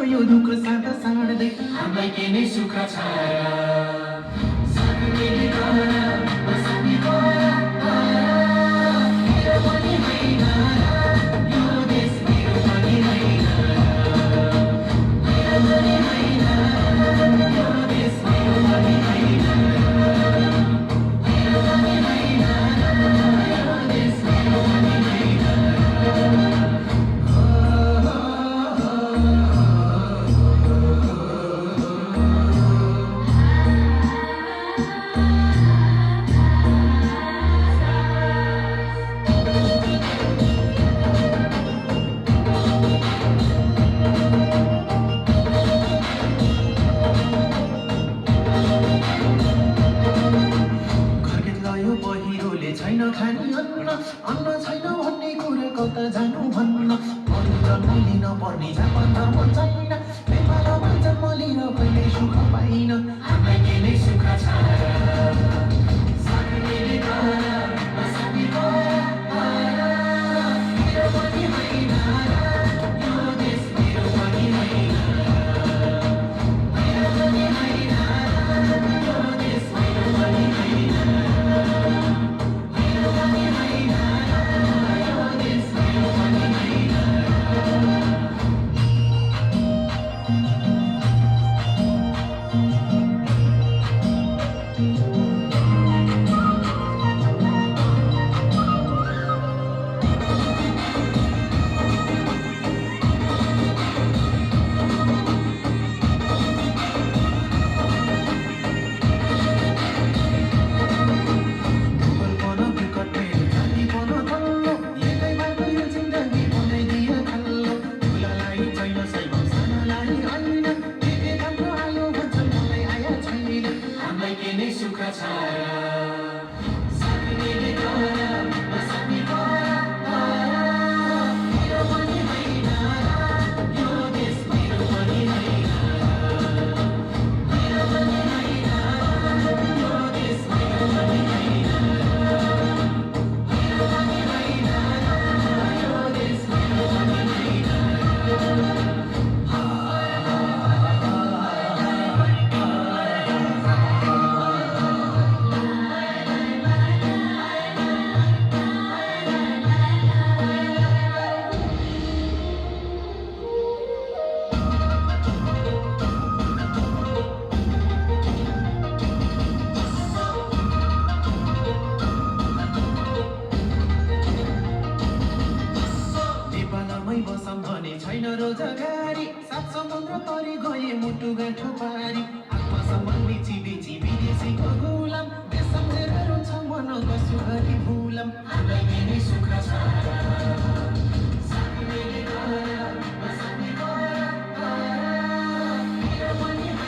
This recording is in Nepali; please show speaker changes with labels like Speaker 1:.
Speaker 1: यो दुःख साथ साड्दै
Speaker 2: हामीलाई के नै सुख छ साथीले गरा बसानी गरा मेरो पनि होइन यो देश मेरो पनि होइन मेरो पनि होइन यो देश मेरो पनि होइन मेरो पनि होइन यो देश मेरो पनि होइन
Speaker 1: छैन खाने अन्न छैन भन्ने कुरा कता जानु भन्न अरू जन्म लिन पर्ने जापान धर्म छैन नेपालमा जन्म लिन कहिले सुख पाइन
Speaker 2: हामीलाई के नै सुख छ साथीले गरा बसानी गरा मेरो पनि होइन यो देश मेरो पनि होइन मेरो पनि होइन यो देश मेरो पनि होइन सुख छ साथीले गरा बसानी गरा मेरो पनि होइन यो देश मेरो पनि होइन मेरो पनि होइन यो देश मेरो पनि होइन मेरो पनि होइन यो देश मेरो पनि होइन
Speaker 1: बसम भने छैन रोजगारी सात समुद्र तरी गए मुटु गाँठो पारी आत्मसम्मान बेची बेची विदेशीको गुलाम देश सम्झेर रुन्छ मन कसो गरी भुलम
Speaker 2: हामीलाई के नै सुख छ